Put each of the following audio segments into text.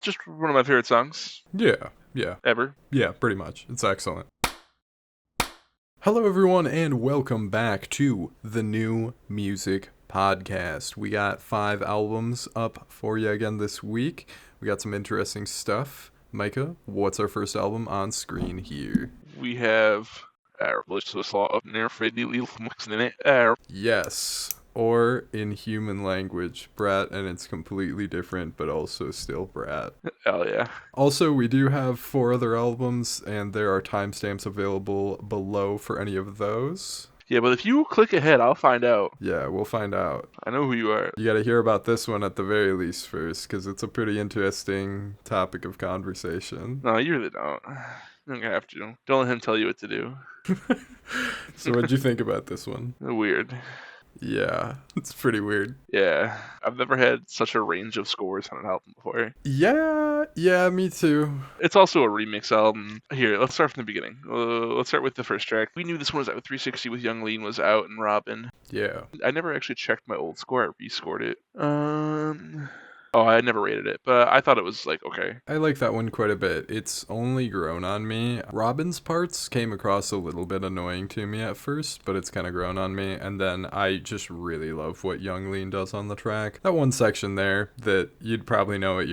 Just one of my favorite songs Yeah, ever. pretty much. It's excellent. Hello, everyone, and welcome back to the New Music Podcast. We got 5 albums up for you again this week. We got some interesting stuff. Micah, what's our first album on screen here? We have Revelation to a Slaw of Near Freddy Little in it. Yes, or in human language, Brat, and it's completely different, but also still Brat. Hell yeah. Also, we do have 4 other albums, and there are timestamps available below for any of those. Yeah, but if you click ahead, I'll find out. Yeah, we'll find out. I know who you are. You gotta hear about this one at the very least first, because it's a pretty interesting topic of conversation. No, you really don't. You don't have to. Don't let him tell you what to do. So what'd you think about this one? Weird. Yeah, it's pretty weird. Yeah, I've never had such a range of scores on an album before. Yeah, me too. It's also a remix album. Here, let's start from the beginning. Let's start with the first track. We knew this one was out with 360 with Young Lean was out and Robin. Yeah. I never actually checked my old score. I rescored it. Oh, I never rated it, but I thought it was like okay. I like that one quite a bit. It's only grown on me. Robin's parts came across a little bit annoying to me at first, but it's kind of grown on me. And then I just really love what Young Lean does on the track. That one section there that you'd probably know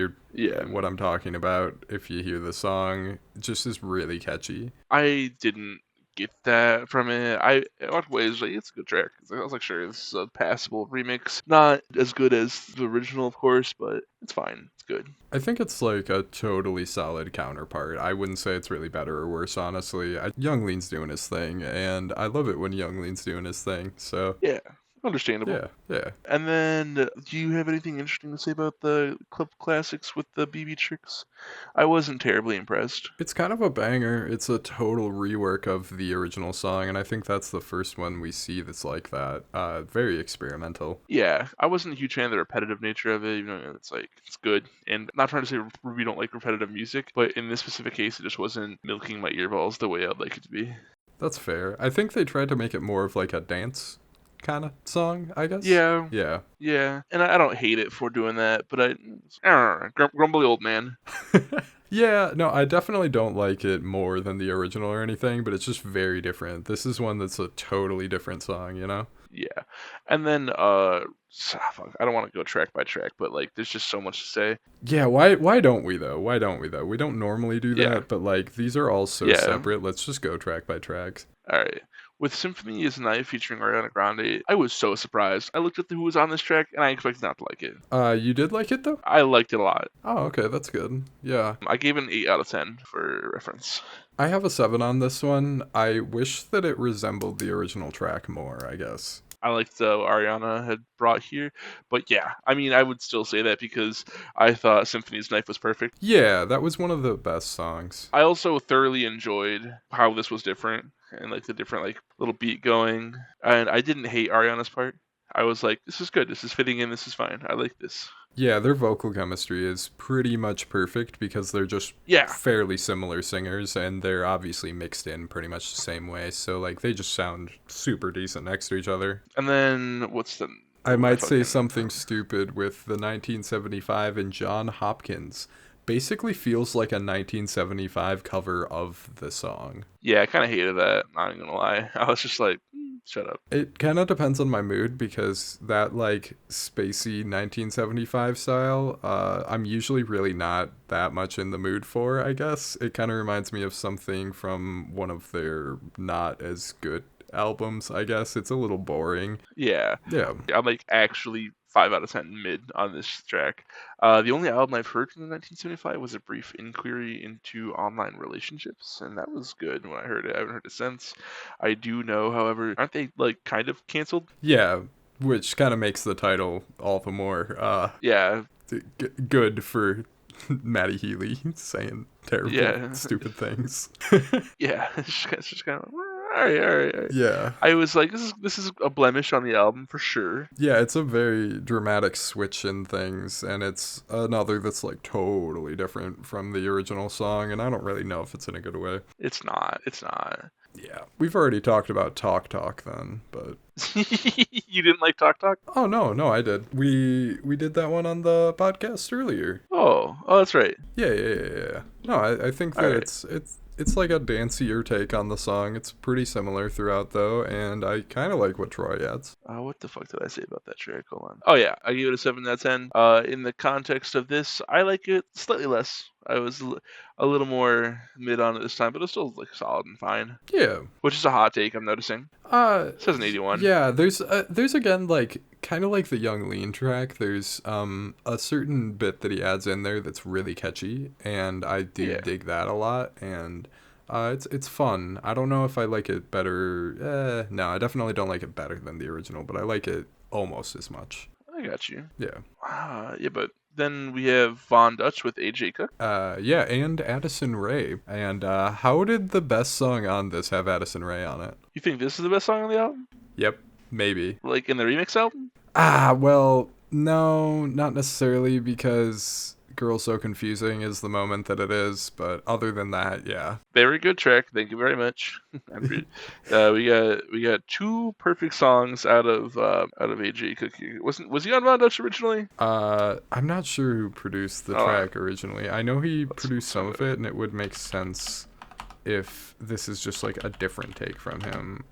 what I'm talking about if you hear the song, just is really catchy. I didn't get that from it. In what ways, like, it's a good track. I was like, sure, this is a passable remix. Not as good as the original, of course, but it's fine. It's good. I think it's like a totally solid counterpart. I wouldn't say it's really better or worse, honestly. Young Lean's doing his thing, and I love it when Young Lean's doing his thing, so... Yeah. Understandable. Yeah. And then, do you have anything interesting to say about the Club Classics with the BB Tricks? I wasn't terribly impressed. It's kind of a banger. It's a total rework of the original song, and I think that's the first one we see that's like that. Very experimental. Yeah, I wasn't a huge fan of the repetitive nature of it. You know, it's like, it's good. And I'm not trying to say we don't like repetitive music, but in this specific case, it just wasn't milking my earballs the way I'd like it to be. That's fair. I think they tried to make it more of like a dance kind of song, I guess. Yeah. Yeah. And I don't hate it for doing that, but grumbly old man. Yeah, no, I definitely don't like it more than the original or anything, but it's just very different. This is one that's a totally different song, you know? Yeah. And then, I don't want to go track by track, but like, there's just so much to say. Yeah, why don't we though? We don't normally do that, Yeah. but like, these are all so separate. Let's just go track by tracks. All right. With Symphony is Knife featuring Ariana Grande, I was so surprised. I looked at who was on this track, and I expected not to like it. You did like it though? I liked it a lot. Oh, okay, that's good. Yeah. I gave it an 8 out of 10 for reference. I have a 7 on this one. I wish that it resembled the original track more, I guess. I liked Ariana had brought here, but yeah, I mean, I would still say that because I thought Symphony's Knife was perfect. Yeah, that was one of the best songs. I also thoroughly enjoyed how this was different and like the different like little beat going, and I didn't hate Ariana's part. I was like, this is good, this is fitting in, this is fine, I like this. Yeah, their vocal chemistry is pretty much perfect because they're just fairly similar singers, and they're obviously mixed in pretty much the same way, so like they just sound super decent next to each other. And then I might say something stupid with the 1975 and John Hopkins. Basically feels like a 1975 cover of the song. Yeah, I kind of hated that, not even gonna lie. I was just like, shut up. It kind of depends on my mood because that like spacey 1975 style, I'm usually really not that much in the mood for, I guess. It kind of reminds me of something from one of their not as good albums, I guess. It's a little boring. Yeah. I'm like actually 5 out of 10 mid on this track. The only album I've heard from the 1975 was A Brief Inquiry into Online Relationships, and that was good when I heard it. I haven't heard it since. I do know, however, aren't they like kind of canceled? Yeah, which kind of makes the title all the more good for Maddie Healy saying terrible, stupid things. Yeah, it's just kind of all right. Yeah. I was like, this is a blemish on the album for sure. Yeah, it's a very dramatic switch in things, and it's another that's like totally different from the original song, and I don't really know if it's in a good way. It's not. Yeah, we've already talked about Talk Talk then, but You didn't like Talk Talk? oh no, I did. We did that one on the podcast earlier. Oh, that's right. Yeah. No, I think All that right. it's like a dancier take on the song. It's pretty similar throughout though, and I kind of like what Troy adds. What the fuck did I say about that track? Hold on. Oh yeah, I give it a 7 out of 10. In the context of this, I like it slightly less. I was a little more mid on it this time, but it's still like solid and fine. Yeah. Which is a hot take, I'm noticing. Uh, It says an 81. yeah. There's again like kind of like the Young Lean track. There's a certain bit that he adds in there that's really catchy, and I do Yeah, dig that a lot. And it's fun. I don't know if I like it better. No, I definitely don't like it better than the original, but I like it almost as much. I got you. Yeah. Yeah, but then we have Von Dutch with AJ Cook. Yeah, and Addison Rae. And how did the best song on this have Addison Rae on it? You think this is the best song on the album? Yep, maybe. Like in the remix album? Well, no, not necessarily because Girl So Confusing is the moment that it is, but other than that, yeah. Very good track. Thank you very much. We got two perfect songs out of AJ Cook. Was he on Von Dutch originally? I'm not sure who produced the Oh, track originally. I know he produced let's some find of out. it, and it would make sense if this is just like a different take from him.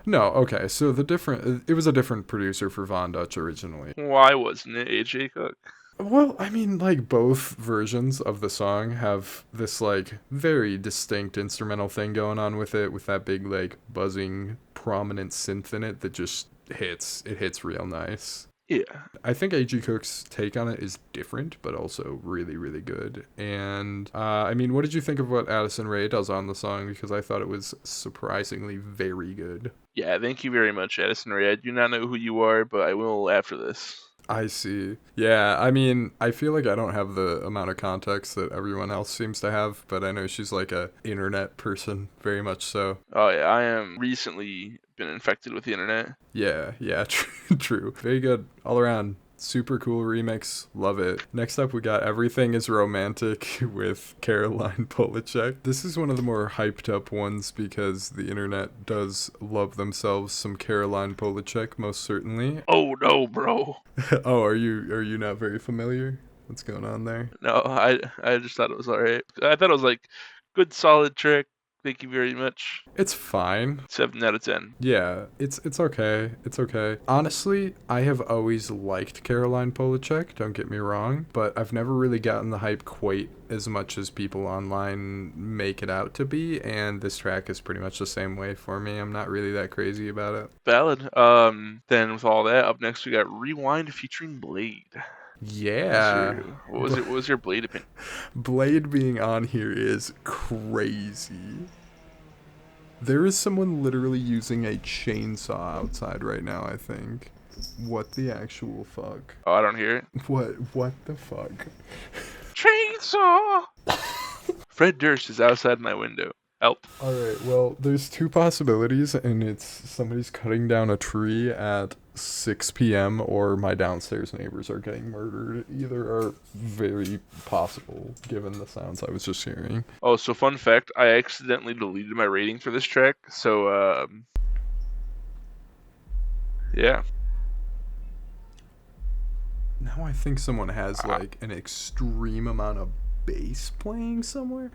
No, okay, so it was a different producer for Von Dutch originally. Why wasn't it AJ Cook? Well, I mean, like, both versions of the song have this, like, very distinct instrumental thing going on with it, with that big, like, buzzing, prominent synth in it that just hits. It hits real nice. Yeah, I think A.G. Cook's take on it is different, but also really, really good. And, I mean, what did you think of what Addison Rae does on the song? Because I thought it was surprisingly very good. yeah. Thank you very much, Addison Rae. I do not know who you are, but I will after this. I see. Yeah, I mean, I feel like I don't have the amount of context that everyone else seems to have, but I know she's like a internet person, very much so. Oh yeah, I am recently been infected with the internet. Yeah, true. Very good all around. Super cool remix. Love it. Next up, we got Everything is Romantic with Caroline Polachek. This is one of the more hyped up ones because the internet does love themselves some Caroline Polachek, most certainly. Oh no, bro. Oh, are you not very familiar? What's going on there? No, I just thought it was alright. I thought it was like good, solid track. Thank you very much. It's fine. 7 out of 10. Yeah, it's okay. It's okay. Honestly, I have always liked Caroline Polachek, don't get me wrong, but I've never really gotten the hype quite as much as people online make it out to be, and this track is pretty much the same way for me. I'm not really that crazy about it. Valid. Then with all that, up next we got Rewind featuring Blade. Yeah. What was your Blade opinion? Blade being on here is crazy. There is someone literally using a chainsaw outside right now, I think. What the actual fuck? Oh, I don't hear it. What the fuck? Chainsaw! Fred Durst is outside my window. Help. Alright, well, there's two possibilities, and it's somebody's cutting down a tree at 6 p.m. or my downstairs neighbors are getting murdered. Either are very possible, given the sounds I was just hearing. Oh, so fun fact, I accidentally deleted my rating for this track, so, yeah. Now I think someone has, like, an extreme amount of bass playing somewhere.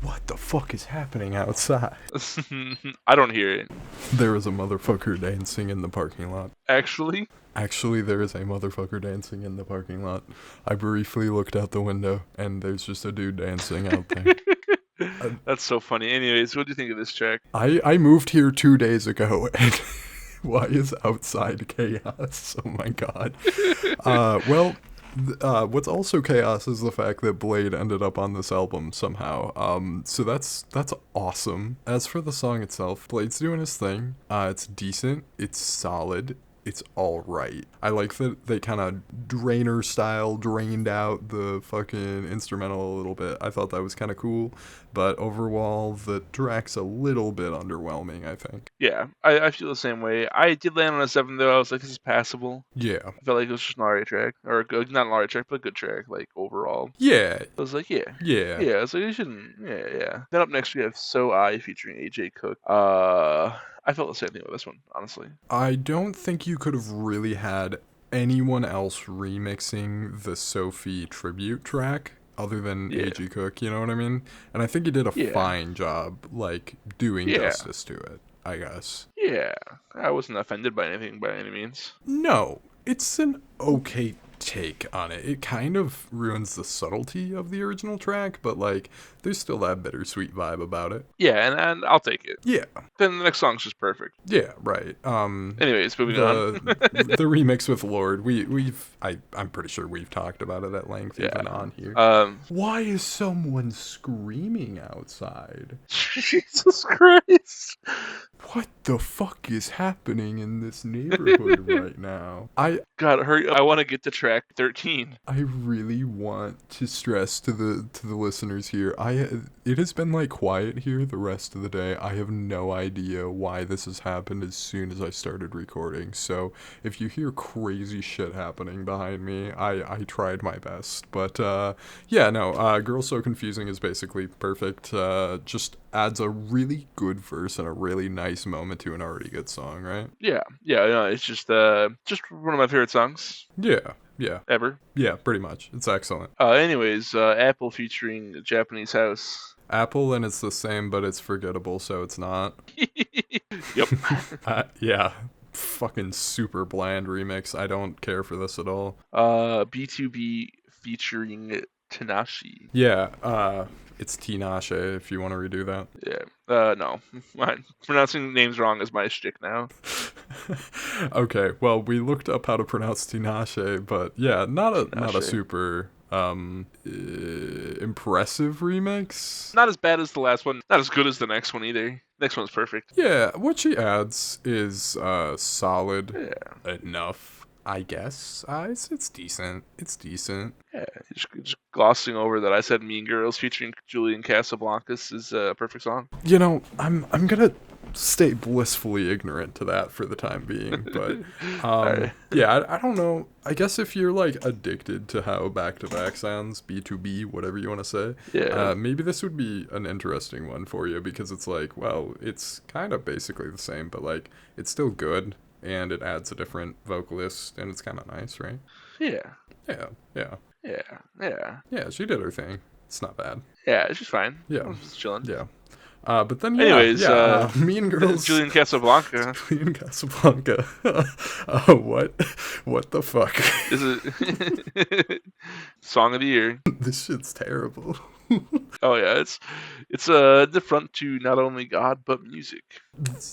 What the fuck is happening outside? I don't hear it. There is a motherfucker dancing in the parking lot. Actually? Actually, there is a motherfucker dancing in the parking lot. I briefly looked out the window, and there's just a dude dancing out there. That's so funny. Anyways, what do you think of this track? I moved here 2 days ago, and why is outside chaos? Oh my god. Well, what's also chaos is the fact that Blade ended up on this album somehow. So that's awesome. As for the song itself, Blade's doing his thing. It's decent. It's solid. it's all right. I like that they kind of drainer style drained out the fucking instrumental a little bit. I thought that was kind of cool, but overall the track's a little bit underwhelming, I think. Yeah, I feel the same way. I did land on a 7 though. I was like, this is passable. Yeah. I felt like it was just an alright track, or a good, not an alright track, but a good track, like overall. Yeah. I was like, yeah, Yeah. yeah. I was like, you shouldn't, yeah, yeah. Then up next we have So I featuring AJ Cook. I felt the same thing with this one, honestly. I don't think you could have really had anyone else remixing the Sophie tribute track other than Yeah, A.G. Cook, you know what I mean? And I think he did a yeah, fine job, like, doing yeah, justice to it, I guess. yeah. I wasn't offended by anything by any means. No, it's an okay take on it. It kind of ruins the subtlety of the original track, but, like, there's still that bittersweet vibe about it. Yeah, and I'll take it. Yeah, Then the next song's just perfect. yeah, right. Anyways, moving on. The remix with Lord, I'm pretty sure we've talked about it at length even Yeah. on here. Um, Why is someone screaming outside? Jesus Christ. What the fuck is happening in this neighborhood right now? God, hurry! I want to get to track 13. I really want to stress to the listeners here. It has been like quiet here the rest of the day. I have no idea why this has happened as soon as I started recording. So if you hear crazy shit happening behind me, I tried my best. But yeah, no, Girl So Confusing is basically perfect. Just adds a really good verse and a really nice moment to an already good song, right? Yeah, yeah, no, it's just one of my favorite songs Yeah, ever. yeah, pretty much. It's excellent. Anyways, Apple featuring Japanese House. Apple, and it's the same, but it's forgettable, so it's not. Yep. Yeah, fucking super bland remix. I don't care for this at all. B2B featuring Tanashi. Yeah, it's Tinashe if you want to redo that. Yeah. No. Pronouncing names wrong is my shtick now. Okay, well, we looked up how to pronounce Tinashe, but yeah, not a Tinashe. super impressive remix. Not as bad as the last one. Not as good as the next one either. Next one's perfect. Yeah, what she adds is solid Yeah. enough. I guess it's decent. It's decent. Yeah. Just glossing over that I said Mean Girls featuring Julian Casablancas is a perfect song. You know, I'm gonna stay blissfully ignorant to that for the time being, but Alright. yeah, I don't know. I guess if you're like addicted to how back to back sounds, B2B, whatever you want to say, Yeah. maybe this would be an interesting one for you because it's like, well, it's kind of basically the same, but like it's still good and it adds a different vocalist and it's kind of nice, right? Yeah. Yeah, yeah, Yeah. Yeah. yeah. She did her thing. It's not bad. Yeah. It's just fine. I Yeah, was just chilling. yeah. But then, Anyways, Mean Girls, Julian Casablanca. Julian Casablanca. What the fuck? Is it song of the year? This shit's terrible. Oh yeah, it's the front to not only God but music.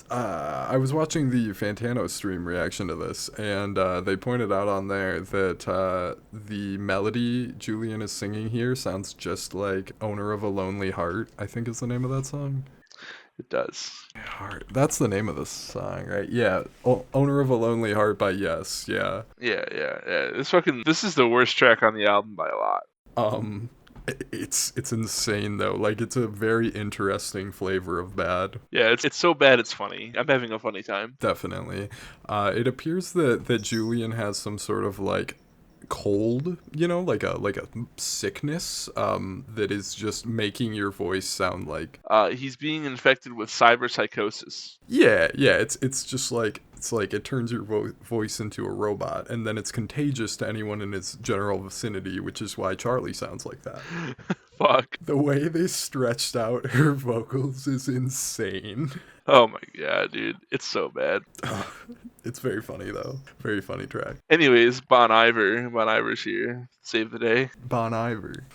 I was watching the Fantano stream reaction to this, and they pointed out on there that the melody Julian is singing here sounds just like "Owner of a Lonely Heart." I think is the name of that song. It does. Heart. That's the name of the song, right? Yeah, "Owner of a Lonely Heart" by Yes. Yeah. Yeah, yeah, yeah. This is the worst track on the album by a lot. It's insane though. Like it's a very interesting flavor of bad. Yeah, it's so bad it's funny. I'm having a funny time. Definitely. It appears that Julian has some sort of like cold, you know, like a sickness that is just making your voice sound like He's being infected with cyberpsychosis. yeah, it's just like it turns your voice into a robot and then it's contagious to anyone in its general vicinity, which is why Charlie sounds like that. Fuck. The way they stretched out her vocals is insane. Oh my god, dude. It's so bad. It's very funny though. Very funny track. Anyways, Bon Iver's here. Save the day. Bon Iver.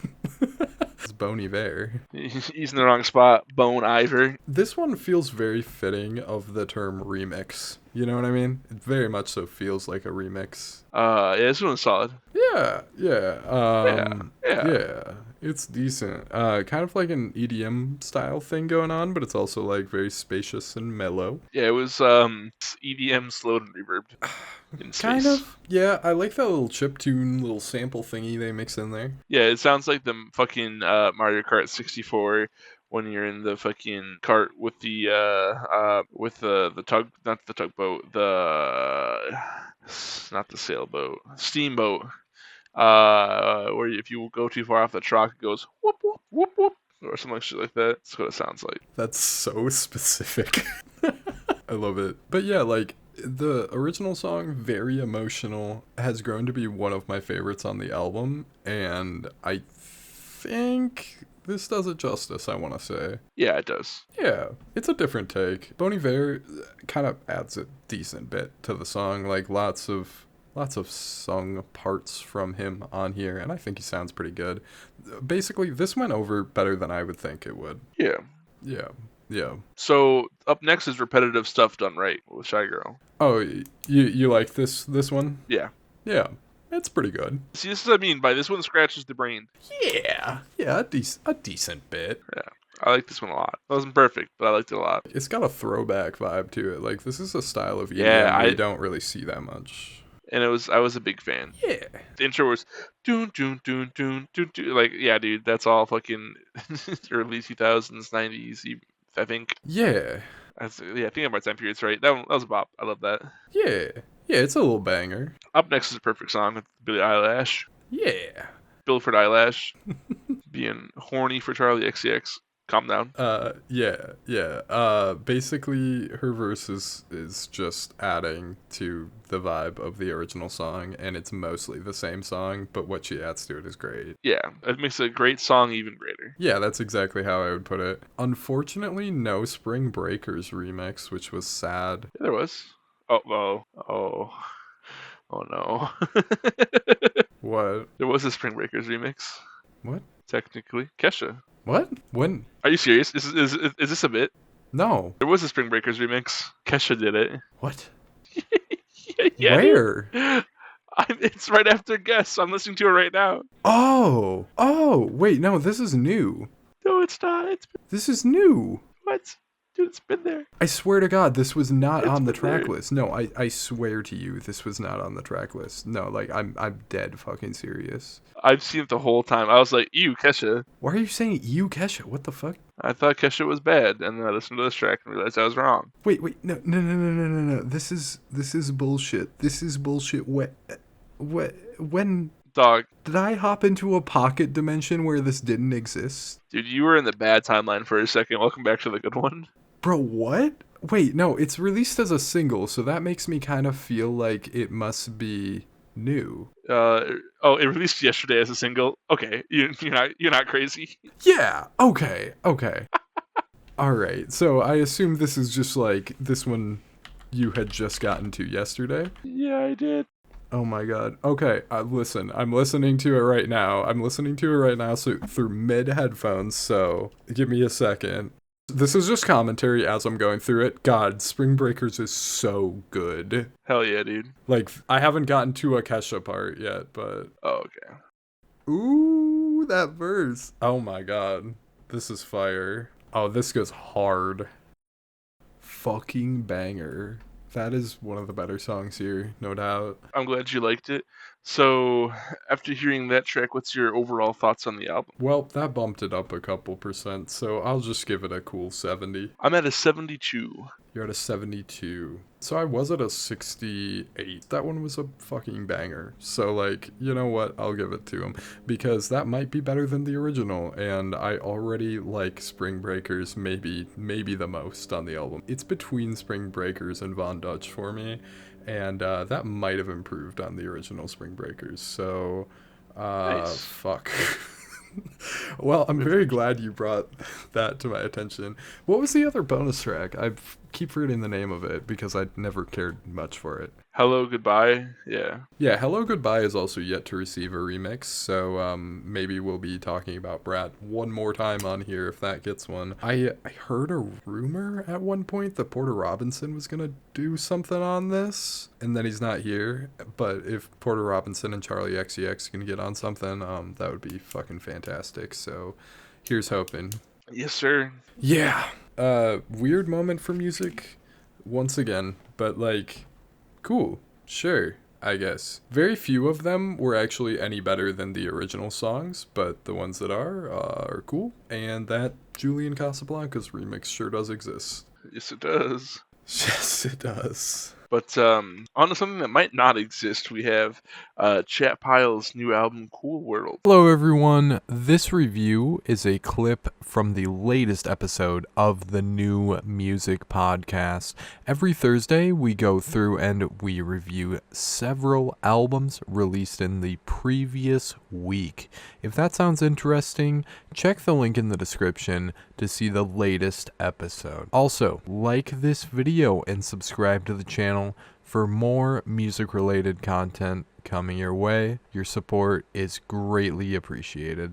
It's Bon Iver. He's in the wrong spot. Bone Iver. This one feels very fitting of the term remix. You know what I mean? It very much so feels like a remix. Yeah, this one's solid. Yeah, Yeah. It's decent. Kind of like an EDM style thing going on, but it's also like very spacious and mellow. Yeah, it was EDM slowed and reverbed in Kind space. of. Yeah, I like that little chip tune, little sample thingy they mix in there. Yeah, it sounds like the fucking Mario Kart 64 when you're in the fucking cart with the tug, not the tugboat, the not the sailboat, steamboat. Where if you go too far off the truck, it goes whoop whoop whoop whoop or something like shit like that. That's what it sounds like. That's so specific. I love it. But yeah, like the original song, very emotional, has grown to be one of my favorites on the album, and I think this does it justice, I want to say. Yeah, it does. Yeah, it's a different take. Bon Iver kind of adds a decent bit to the song, like lots of sung parts from him on here, and I think he sounds pretty good. Basically, this went over better than I would think it would. Yeah. Yeah, yeah. So up next is repetitive stuff done right with Shy Girl. Oh, you like this one? Yeah. Yeah, it's pretty good. See, this is what I mean by this one scratches the brain. Yeah, yeah, a decent bit. Yeah. I like this one a lot. It wasn't perfect, but I liked it a lot. It's got a throwback vibe to it. Like this is a style of Yeah, EDM we don't really see that much. and I was a big fan. Yeah. The intro was doon doon doon doon doon doon. Like, yeah, dude, that's all fucking early 2000s, 90s. I think. Yeah. Yeah, I think about time periods right. That was a bop. I love that. Yeah. Yeah, it's a little banger. Up next is a perfect song with Billie Eilish, Yeah. Bilford Eyelash, being horny for Charlie XCX. Calm down. Yeah. Basically her verse is just adding to the vibe of the original song, and it's mostly the same song, but what she adds to it is great. Yeah, it makes a great song even greater. Yeah, that's exactly how I would put it. Unfortunately, no Spring Breakers remix, which was sad. Yeah, there was. Oh no. What? There was a Spring Breakers remix. What? Technically, Kesha. What? When? Are you serious? Is this a bit? No. There was a Spring Breakers remix. Kesha did it. What? Yeah, Where? it's right after Guess. I'm listening to it right now. Oh, wait, no, this is new. No, it's not. This is new. What? Dude, it's been there. I swear to God, this was not It's on the been track there. list. No, I swear to you, this was not on the track list. No, like I'm dead fucking serious. I've seen it the whole time. I was like, ew, Kesha. Why are you saying you Kesha? What the fuck? I thought Kesha was bad, and then I listened to this track and realized I was wrong. Wait, no. This is bullshit. This is bullshit. When Dog, did I hop into a pocket dimension where this didn't exist? dude, you were in the bad timeline for a second. Welcome back to the good one. Bro, what? Wait, no, it's released as a single, so that makes me kind of feel like it must be new. It released yesterday as a single. Okay, you're not crazy. Yeah, okay. Alright, so I assume this is just like this one you had just gotten to yesterday? Yeah, I did. Oh my god. Okay, listen, I'm listening to it right now, so through mid headphones, so give me a second. This is just commentary as I'm going through it. God, Spring Breakers is so good. Hell yeah, dude. Like, I haven't gotten to a Kesha part yet, but... Oh, okay. Ooh, that verse. Oh my god. This is fire. Oh, this goes hard. Fucking banger. That is one of the better songs here, no doubt. I'm glad you liked it. So, after hearing that track, what's your overall thoughts on the album? Well, that bumped it up a couple percent, so I'll just give it a cool 70. I'm at a 72. You're at a 72. So I was at a 68. That one was a fucking banger. So, like, you know what? I'll give it to him. Because that might be better than the original, and I already like Spring Breakers maybe the most on the album. It's between Spring Breakers and Von Dutch for me, and that might have improved on the original Spring Breakers. So, Nice. fuck. Well, I'm very glad you brought that to my attention. What was the other bonus track? I keep forgetting the name of it because I never cared much for it. Hello, goodbye. Yeah. Yeah, Hello Goodbye is also yet to receive a remix, so maybe we'll be talking about Brat one more time on here if that gets one. I heard a rumor at one point that Porter Robinson was gonna do something on this, and then he's not here. But if Porter Robinson and Charlie XCX can get on something, that would be fucking fantastic. So here's hoping. Yes, sir. Yeah. Weird moment for music, once again, but like, cool. Sure, I guess. Very few of them were actually any better than the original songs, but the ones that are cool. And that Julian Casablancas remix sure does exist. Yes, it does. Yes, it does. But on to something that might not exist, we have Chat Pile's new album, Cool World. Hello, everyone. This review is a clip from the latest episode of the New Music Podcast. Every Thursday, we go through and we review several albums released in the previous week. If that sounds interesting, check the link in the description to see the latest episode. Also, like this video and subscribe to the channel for more music-related content coming your way. Your support is greatly appreciated.